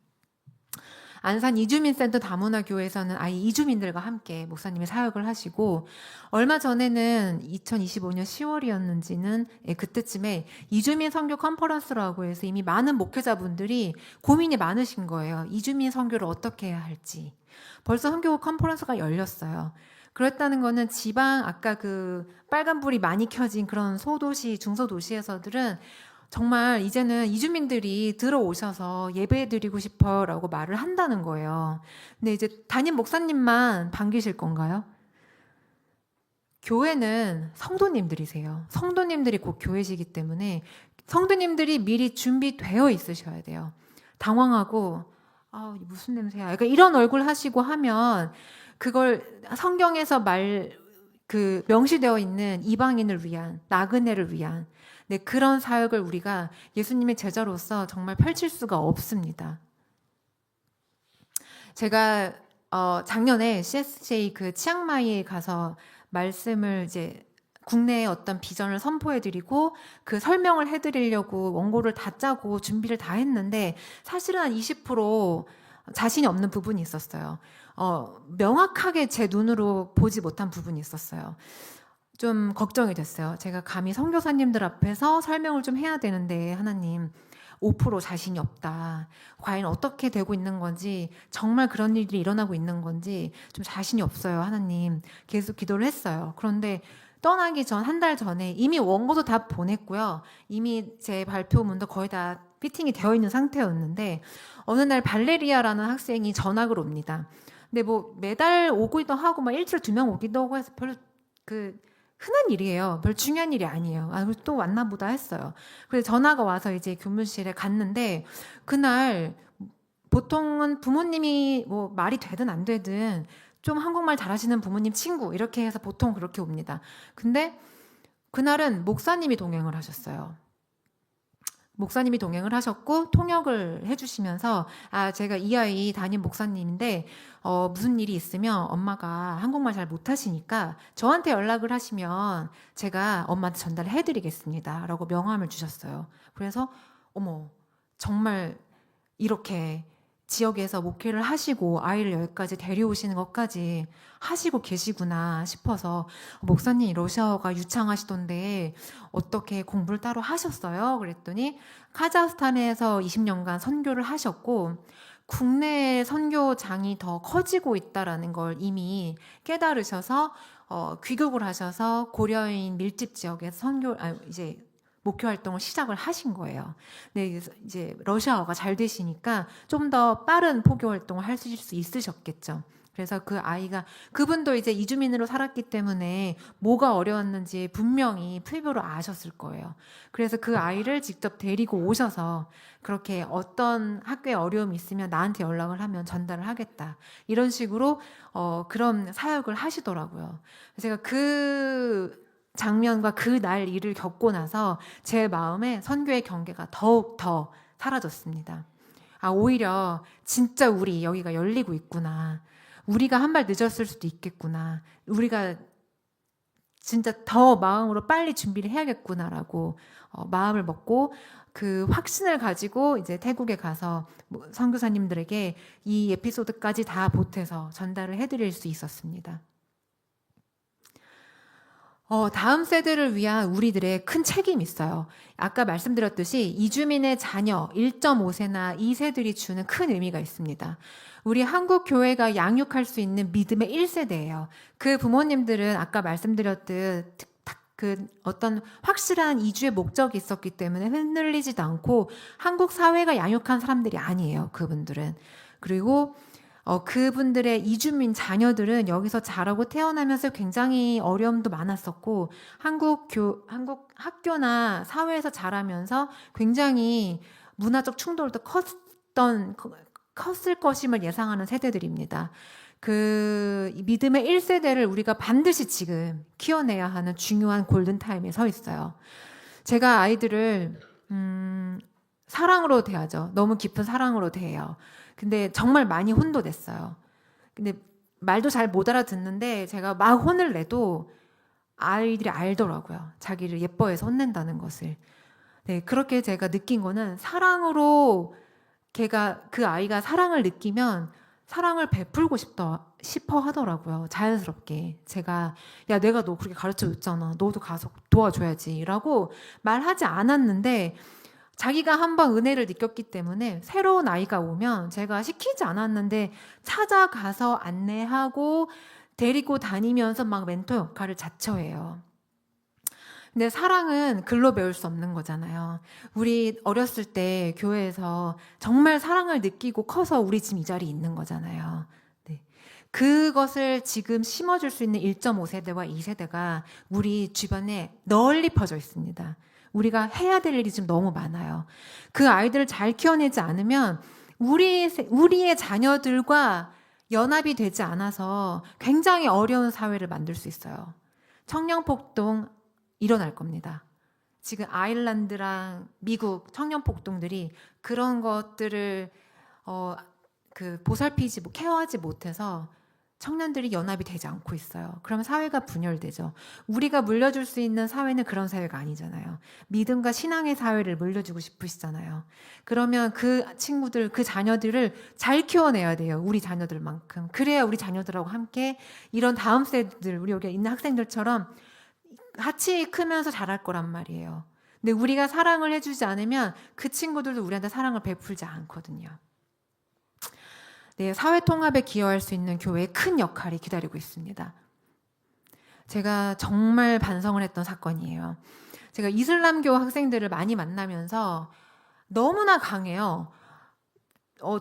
안산 이주민센터 다문화교회에서는 아예 이주민들과 함께 목사님이 사역을 하시고, 얼마 전에는 2025년 10월이었는지는 그때쯤에 이주민 선교 컨퍼런스라고 해서 이미 많은 목회자분들이 고민이 많으신 거예요. 이주민 선교를 어떻게 해야 할지. 벌써 선교 컨퍼런스가 열렸어요. 그랬다는 거는 지방, 아까 그 빨간불이 많이 켜진 그런 소도시, 중소도시에서들은 정말 이제는 이주민들이 들어오셔서 예배드리고 싶어라고 말을 한다는 거예요. 근데 이제 담임 목사님만 반기실 건가요? 교회는 성도님들이세요. 성도님들이 곧 교회시기 때문에 성도님들이 미리 준비되어 있으셔야 돼요. 당황하고 무슨 냄새야? 약간 이런 얼굴 하시고 하면 그걸 성경에서 명시되어 있는 이방인을 위한, 나그네를 위한 그런 사역을 우리가 예수님의 제자로서 정말 펼칠 수가 없습니다. 제가 작년에 CSJ 그 치앙마이에 가서 말씀을 이제 국내에 어떤 비전을 선포해드리고 그 설명을 해드리려고 원고를 다 짜고 준비를 다 했는데 사실은 한 20% 자신이 없는 부분이 있었어요. 명확하게 제 눈으로 보지 못한 부분이 있었어요. 좀 걱정이 됐어요. 제가 감히 선교사님들 앞에서 설명을 좀 해야 되는데 하나님 5% 자신이 없다. 과연 어떻게 되고 있는 건지, 정말 그런 일이 일어나고 있는 건지 좀 자신이 없어요. 하나님. 계속 기도를 했어요. 그런데 떠나기 전, 한 달 전에 이미 원고도 다 보냈고요. 이미 제 발표문도 거의 다 피팅이 되어 있는 상태였는데 어느 날 발레리아라는 학생이 전학을 옵니다. 근데 뭐 매달 오기도 하고 막 일주일에 2명 오기도 하고 해서 별로 흔한 일이에요. 별 중요한 일이 아니에요. 또 왔나 보다 했어요. 그래서 전화가 와서 이제 교무실에 갔는데 그날 보통은 부모님이 뭐 말이 되든 안 되든 좀 한국말 잘하시는 부모님 친구 이렇게 해서 보통 그렇게 옵니다. 근데 그날은 목사님이 동행을 하셨어요. 목사님이 동행을 하셨고 통역을 해주시면서 제가 이 아이 담임 목사님인데 무슨 일이 있으면 엄마가 한국말 잘 못하시니까 저한테 연락을 하시면 제가 엄마한테 전달을 해드리겠습니다 라고 명함을 주셨어요. 그래서 어머 정말 이렇게 지역에서 목회를 하시고 아이를 여기까지 데려오시는 것까지 하시고 계시구나 싶어서 목사님 러시아어가 유창하시던데 어떻게 공부를 따로 하셨어요? 그랬더니 카자흐스탄에서 20년간 선교를 하셨고 국내 선교장이 더 커지고 있다라는 걸 이미 깨달으셔서 귀국을 하셔서 고려인 밀집 지역에서 이제 목회 활동을 시작을 하신 거예요. 네, 이제 러시아어가 잘 되시니까 좀 더 빠른 포교 활동을 하실 수 있으셨겠죠. 그래서 그 아이가 그분도 이제 이주민으로 살았기 때문에 뭐가 어려웠는지 분명히 필부로 아셨을 거예요. 그래서 그 아이를 직접 데리고 오셔서 그렇게 어떤 학교에 어려움이 있으면 나한테 연락을 하면 전달을 하겠다. 이런 식으로 그런 사역을 하시더라고요. 제가 그 장면과 그 날 일을 겪고 나서 제 마음에 선교의 경계가 더욱 더 사라졌습니다. 오히려 진짜 우리 여기가 열리고 있구나. 우리가 한 발 늦었을 수도 있겠구나. 우리가 진짜 더 마음으로 빨리 준비를 해야겠구나라고 마음을 먹고 그 확신을 가지고 이제 태국에 가서 선교사님들에게 이 에피소드까지 다 보태서 전달을 해드릴 수 있었습니다. 다음 세대를 위한 우리들의 큰 책임이 있어요. 아까 말씀드렸듯이 이주민의 자녀 1.5세나 2세들이 주는 큰 의미가 있습니다. 우리 한국 교회가 양육할 수 있는 믿음의 1세대예요. 그 부모님들은 아까 말씀드렸듯 그 어떤 확실한 이주의 목적이 있었기 때문에 흔들리지도 않고 한국 사회가 양육한 사람들이 아니에요. 그분들은. 그리고 그분들의 이주민 자녀들은 여기서 자라고 태어나면서 굉장히 어려움도 많았었고 한국 학교나 사회에서 자라면서 굉장히 문화적 충돌도 컸을 것임을 예상하는 세대들입니다. 그 믿음의 1세대를 우리가 반드시 지금 키워내야 하는 중요한 골든타임에 서 있어요. 제가 아이들을 사랑으로 대하죠. 너무 깊은 사랑으로 대해요. 근데 정말 많이 혼도 냈어요. 근데 말도 잘 못 알아듣는데 제가 막 혼을 내도 아이들이 알더라고요. 자기를 예뻐해서 혼낸다는 것을. 네, 그렇게 제가 느낀 거는 사랑으로 그 아이가 사랑을 느끼면 사랑을 베풀고 싶어 하더라고요. 자연스럽게. 제가 내가 너 그렇게 가르쳐줬잖아. 너도 가서 도와줘야지 라고 말하지 않았는데 자기가 한번 은혜를 느꼈기 때문에 새로운 아이가 오면 제가 시키지 않았는데 찾아가서 안내하고 데리고 다니면서 막 멘토 역할을 자처해요. 근데 사랑은 글로 배울 수 없는 거잖아요. 우리 어렸을 때 교회에서 정말 사랑을 느끼고 커서 우리 지금 이 자리에 있는 거잖아요. 네. 그것을 지금 심어줄 수 있는 1.5세대와 2세대가 우리 주변에 널리 퍼져 있습니다. 우리가 해야 될 일이 지금 너무 많아요. 그 아이들을 잘 키워내지 않으면 우리의 자녀들과 연합이 되지 않아서 굉장히 어려운 사회를 만들 수 있어요. 청년폭동 일어날 겁니다. 지금 아일랜드랑 미국 청년폭동들이 그런 것들을 보살피지, 케어하지 못해서 청년들이 연합이 되지 않고 있어요. 그럼 사회가 분열되죠. 우리가 물려줄 수 있는 사회는 그런 사회가 아니잖아요. 믿음과 신앙의 사회를 물려주고 싶으시잖아요. 그러면 그 친구들, 그 자녀들을 잘 키워내야 돼요. 우리 자녀들만큼. 그래야 우리 자녀들하고 함께 이런 다음 세대들, 우리 여기 있는 학생들처럼 같이 크면서 자랄 거란 말이에요. 근데 우리가 사랑을 해주지 않으면 그 친구들도 우리한테 사랑을 베풀지 않거든요. 네, 사회 통합에 기여할 수 있는 교회의 큰 역할이 기다리고 있습니다. 제가 정말 반성을 했던 사건이에요. 제가 이슬람교 학생들을 많이 만나면서 너무나 강해요.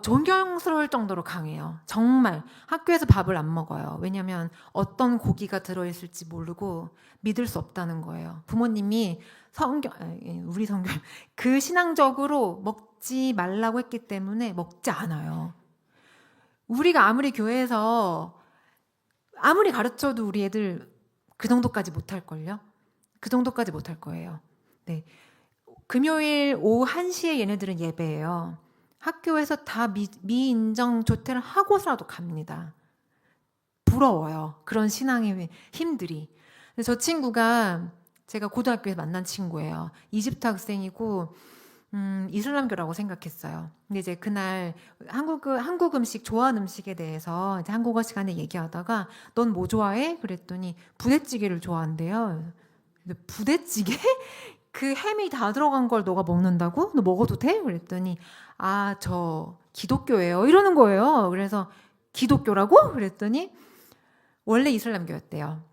존경스러울 정도로 강해요. 정말 학교에서 밥을 안 먹어요. 왜냐하면 어떤 고기가 들어있을지 모르고 믿을 수 없다는 거예요. 부모님이 우리 성경 그 신앙적으로 먹지 말라고 했기 때문에 먹지 않아요. 우리가 아무리 교회에서 아무리 가르쳐도 우리 애들 그 정도까지 못할걸요? 그 정도까지 못할 거예요. 네. 금요일 오후 1시에 얘네들은 예배예요. 학교에서 다 미인정 조퇴를 하고서라도 갑니다. 부러워요. 그런 신앙의 힘들이. 저 친구가 제가 고등학교에서 만난 친구예요. 이집트 학생이고 이슬람교라고 생각했어요. 근데 이제 그날 한국 음식 좋아하는 음식에 대해서 이제 한국어 시간에 얘기하다가 넌 뭐 좋아해? 그랬더니 부대찌개를 좋아한대요. 근데 부대찌개? 그 햄이 다 들어간 걸 너가 먹는다고? 너 먹어도 돼? 그랬더니 저 기독교예요. 이러는 거예요. 그래서 기독교라고? 그랬더니 원래 이슬람교였대요.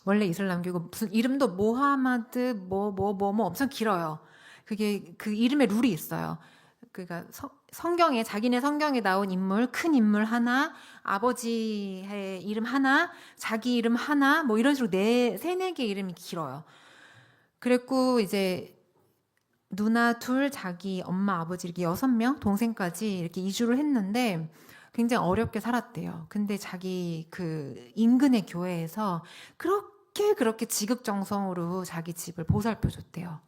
원래 이슬람교고 무슨 이름도 모하마드 뭐 엄청 길어요. 그게 그 이름에 룰이 있어요. 그러니까 성경에 자기네 성경에 나온 인물 큰 인물 하나, 아버지의 이름 하나, 자기 이름 하나 뭐 이런 식으로 세네 개 이름이 길어요. 그랬고 이제 누나 둘, 자기 엄마, 아버지 이렇게 6명, 동생까지 이렇게 이주를 했는데 굉장히 어렵게 살았대요. 근데 자기 그 인근의 교회에서 그렇게 지극정성으로 자기 집을 보살펴 줬대요.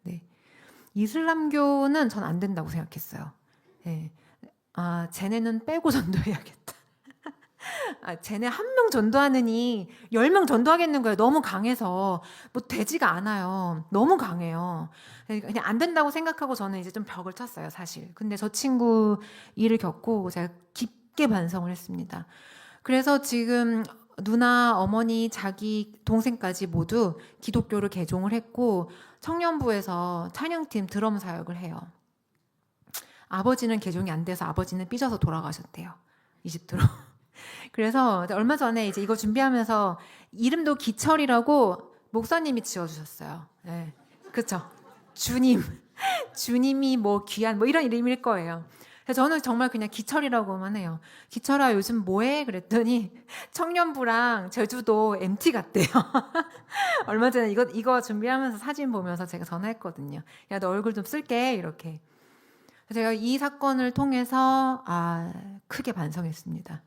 네. 이슬람교는 전 안 된다고 생각했어요. 네. 쟤네는 빼고 전도해야겠다. 쟤네 한 명 전도하느니 10명 전도하겠는 거예요. 너무 강해서 뭐 되지가 않아요. 너무 강해요. 그냥 안 된다고 생각하고 저는 이제 좀 벽을 쳤어요, 사실. 근데 저 친구 일을 겪고 제가 깊게 반성을 했습니다. 그래서 지금 누나, 어머니, 자기 동생까지 모두 기독교를 개종을 했고 청년부에서 찬양팀 드럼 사역을 해요. 아버지는 개종이 안 돼서 아버지는 삐져서 돌아가셨대요. 이집트로. 그래서 얼마 전에 이제 이거 준비하면서 이름도 기철이라고 목사님이 지어주셨어요. 네. 그쵸? 주님이 뭐 귀한 뭐 이런 이름일 거예요. 그래서 저는 정말 그냥 기철이라고만 해요. 기철아 요즘 뭐해? 그랬더니 청년부랑 제주도 MT 갔대요. 얼마 전에 이거 준비하면서 사진 보면서 제가 전화했거든요. 야, 너 얼굴 좀 쓸게 이렇게. 제가 이 사건을 통해서 크게 반성했습니다.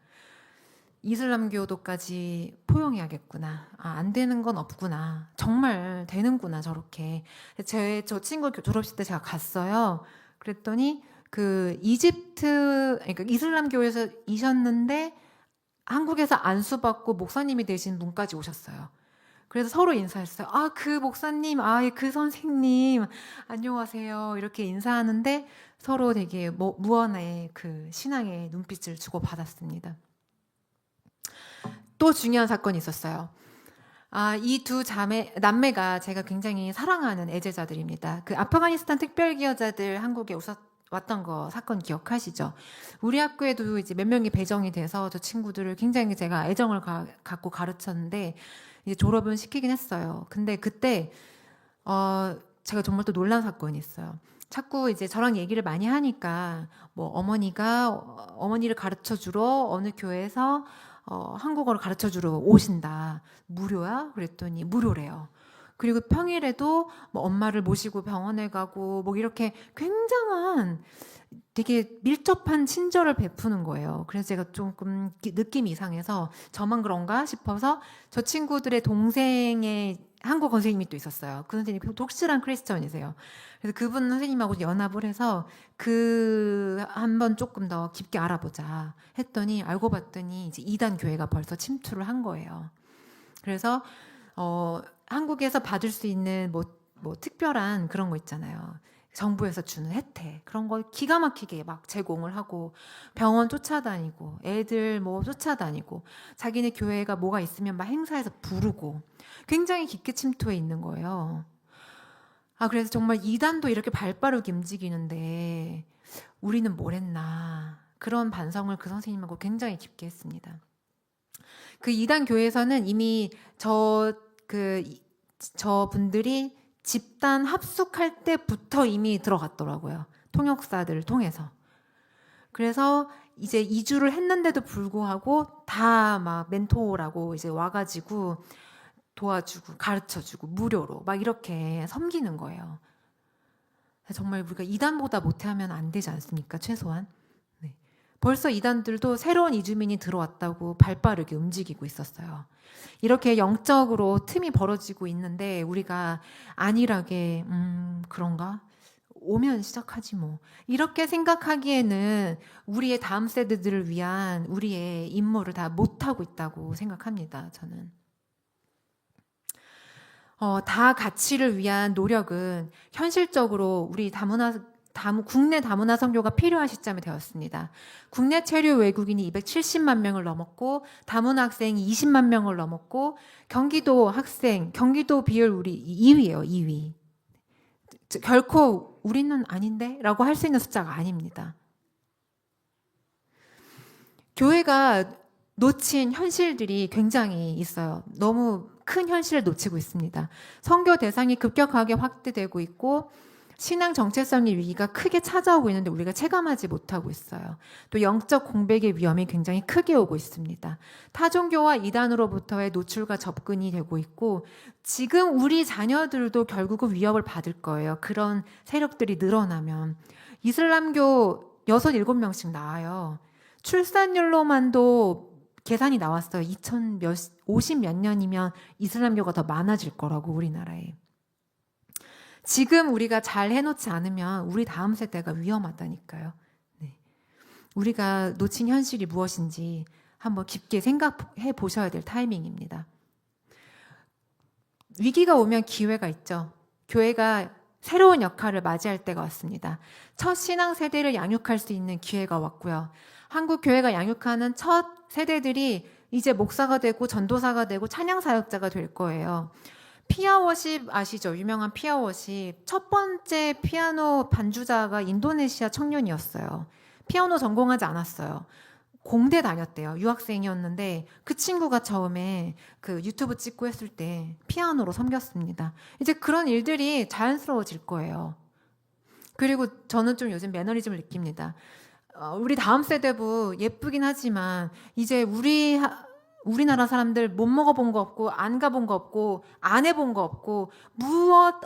이슬람교도까지 포용해야겠구나. 안 되는 건 없구나. 정말 되는구나 저렇게. 저 친구 졸업식 때 제가 갔어요. 그랬더니 그 그러니까 이슬람교에서 이셨는데 한국에서 안수받고 목사님이 되신 분까지 오셨어요. 그래서 서로 인사했어요. 그 목사님, 그 선생님, 안녕하세요. 이렇게 인사하는데 서로 되게 무언의 그 신앙의 눈빛을 주고 받았습니다. 또 중요한 사건이 있었어요. 이 두 남매가 제가 굉장히 사랑하는 애제자들입니다. 그 아프가니스탄 특별기여자들 한국에 왔던 거 사건 기억하시죠? 우리 학교에도 이제 몇 명이 배정이 돼서 저 친구들을 굉장히 제가 애정을 갖고 가르쳤는데 이제 졸업은 시키긴 했어요. 근데 그때 제가 정말 또 놀란 사건이 있어요. 자꾸 이제 저랑 얘기를 많이 하니까 뭐 어머니를 가르쳐 주러 어느 교회에서 한국어를 가르쳐 주러 오신다. 무료야? 그랬더니 무료래요. 그리고 평일에도 뭐 엄마를 모시고 병원에 가고 뭐 이렇게 굉장한 되게 밀접한 친절을 베푸는 거예요. 그래서 제가 조금 느낌이 이상해서 저만 그런가 싶어서 저 친구들의 동생의 한국어 선생님이 또 있었어요. 그 선생님이 독실한 크리스천이세요. 그래서 그분 선생님하고 연합을 해서 한번 조금 더 깊게 알아보자 했더니 알고 봤더니 이제 이단 교회가 벌써 침투를 한 거예요. 그래서 한국에서 받을 수 있는 뭐 특별한 그런 거 있잖아요. 정부에서 주는 혜택 그런 걸 기가 막히게 막 제공을 하고 병원 쫓아다니고 애들 뭐 쫓아다니고 자기네 교회가 뭐가 있으면 막 행사에서 부르고 굉장히 깊게 침투해 있는 거예요. 그래서 정말 이단도 이렇게 발빠르게 움직이는데 우리는 뭘 했나 그런 반성을 그 선생님하고 굉장히 깊게 했습니다. 그 이단 교회에서는 이미 저 분들이 집단 합숙할 때부터 이미 들어갔더라고요. 통역사들을 통해서. 그래서 이제 이주를 했는데도 불구하고 다 막 멘토라고 이제 와가지고 도와주고 가르쳐주고 무료로 막 이렇게 섬기는 거예요. 정말 우리가 이단보다 못하면 안 되지 않습니까? 최소한. 네. 벌써 이단들도 새로운 이주민이 들어왔다고 발빠르게 움직이고 있었어요. 이렇게 영적으로 틈이 벌어지고 있는데 우리가 안일하게 그런가? 오면 시작하지 뭐. 이렇게 생각하기에는 우리의 다음 세대들을 위한 우리의 임무를 다 못하고 있다고 생각합니다. 저는. 다 가치를 위한 노력은 현실적으로 우리 국내 다문화 선교가 필요한 시점이 되었습니다. 국내 체류 외국인이 270만 명을 넘었고 다문화 학생이 20만 명을 넘었고 경기도 비율 우리 2위예요. 2위. 결코 우리는 아닌데? 라고 할 수 있는 숫자가 아닙니다. 교회가 놓친 현실들이 굉장히 있어요. 너무 큰 현실을 놓치고 있습니다. 선교 대상이 급격하게 확대되고 있고 신앙 정체성의 위기가 크게 찾아오고 있는데 우리가 체감하지 못하고 있어요. 또 영적 공백의 위험이 굉장히 크게 오고 있습니다. 타종교와 이단으로부터의 노출과 접근이 되고 있고 지금 우리 자녀들도 결국은 위협을 받을 거예요. 그런 세력들이 늘어나면. 이슬람교 6, 7명씩 나와요. 출산율로만도 계산이 나왔어요. 50 몇 년이면 이슬람교가 더 많아질 거라고 우리나라에. 지금 우리가 잘 해놓지 않으면 우리 다음 세대가 위험하다니까요. 네. 우리가 놓친 현실이 무엇인지 한번 깊게 생각해 보셔야 될 타이밍입니다. 위기가 오면 기회가 있죠. 교회가 새로운 역할을 맞이할 때가 왔습니다. 첫 신앙 세대를 양육할 수 있는 기회가 왔고요. 한국 교회가 양육하는 첫 세대들이 이제 목사가 되고 전도사가 되고 찬양 사역자가 될 거예요. 피아워십 아시죠? 유명한 피아워십. 첫 번째 피아노 반주자가 인도네시아 청년이었어요. 피아노 전공하지 않았어요. 공대 다녔대요. 유학생이었는데 그 친구가 처음에 그 유튜브 찍고 했을 때 피아노로 섬겼습니다. 이제 그런 일들이 자연스러워질 거예요. 그리고 저는 좀 요즘 매너리즘을 느낍니다. 우리 다음 세대부 예쁘긴 하지만 이제 우리나라 사람들 못 먹어본 거 없고 안 가본 거 없고 안 해본 거 없고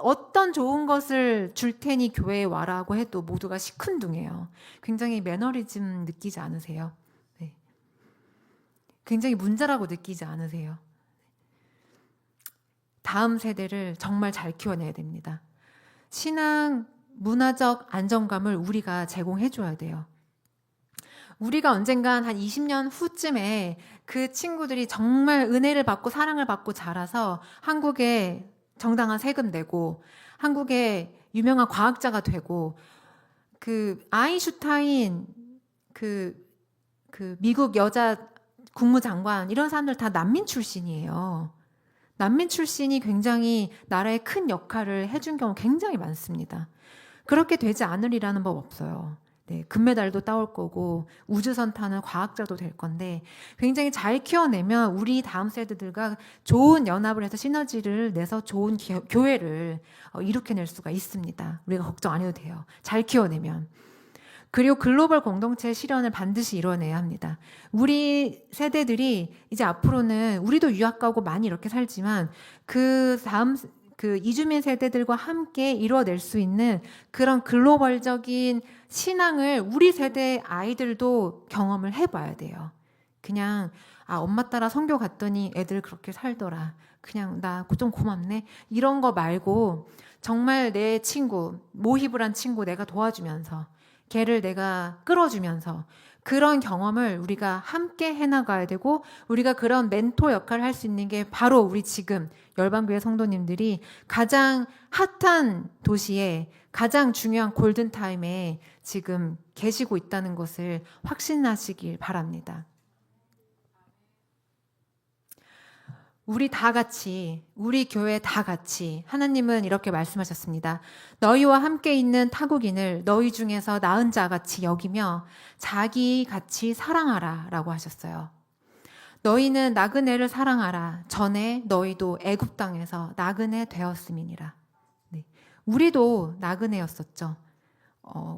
어떤 좋은 것을 줄 테니 교회에 와라고 해도 모두가 시큰둥해요. 굉장히 매너리즘 느끼지 않으세요? 네. 굉장히 문제라고 느끼지 않으세요? 다음 세대를 정말 잘 키워내야 됩니다. 신앙, 문화적 안정감을 우리가 제공해줘야 돼요. 우리가 언젠간 한 20년 후쯤에 그 친구들이 정말 은혜를 받고 사랑을 받고 자라서 한국에 정당한 세금 내고 한국의 유명한 과학자가 되고 그 아인슈타인 그 미국 여자 국무장관 이런 사람들 다 난민 출신이에요. 난민 출신이 굉장히 나라에 큰 역할을 해준 경우 굉장히 많습니다. 그렇게 되지 않으리라는 법 없어요. 네, 금메달도 따올 거고 우주선 타는 과학자도 될 건데 굉장히 잘 키워내면 우리 다음 세대들과 좋은 연합을 해서 시너지를 내서 좋은 교회를 이룩해낼 수가 있습니다. 우리가 걱정 안 해도 돼요. 잘 키워내면. 그리고 글로벌 공동체 실현을 반드시 이뤄내야 합니다. 우리 세대들이 이제 앞으로는 우리도 유학 가고 많이 이렇게 살지만 그 다음 그 이주민 세대들과 함께 이뤄낼 수 있는 그런 글로벌적인 신앙을 우리 세대 아이들도 경험을 해봐야 돼요. 그냥 엄마 따라 선교 갔더니 애들 그렇게 살더라. 그냥 나 좀 고맙네. 이런 거 말고 정말 내 친구, 모힙을 한 친구 내가 도와주면서 걔를 내가 끌어주면서 그런 경험을 우리가 함께 해나가야 되고 우리가 그런 멘토 역할을 할 수 있는 게 바로 우리 지금 열방교회 성도님들이 가장 핫한 도시에 가장 중요한 골든타임에 지금 계시고 있다는 것을 확신하시길 바랍니다. 우리 다 같이, 우리 교회 다 같이 하나님은 이렇게 말씀하셨습니다. 너희와 함께 있는 타국인을 너희 중에서 나은 자같이 여기며 자기 같이 사랑하라 라고 하셨어요. 너희는 나그네를 사랑하라. 전에 너희도 애굽 땅에서 나그네 되었음이니라. 네. 우리도 나그네였었죠.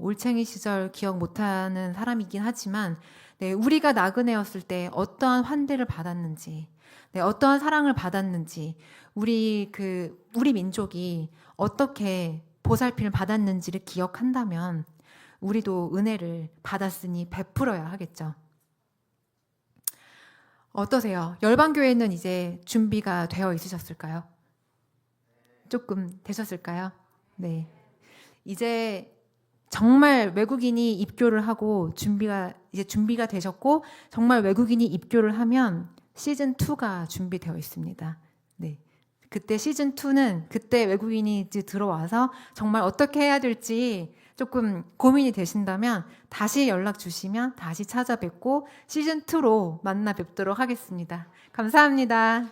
올챙이 시절 기억 못하는 사람이긴 하지만 네, 우리가 나그네였을 때 어떠한 환대를 받았는지 네, 어떠한 사랑을 받았는지 우리 민족이 어떻게 보살핌을 받았는지를 기억한다면 우리도 은혜를 받았으니 베풀어야 하겠죠. 어떠세요? 열방교회는 이제 준비가 되어 있으셨을까요? 조금 되셨을까요? 네. 이제 정말 외국인이 입교를 하고 준비가 되셨고 정말 외국인이 입교를 하면 시즌 2가 준비되어 있습니다. 네. 그때 시즌 2는 그때 외국인이 이제 들어와서 정말 어떻게 해야 될지 조금 고민이 되신다면 다시 연락 주시면 다시 찾아뵙고 시즌 2로 만나 뵙도록 하겠습니다. 감사합니다.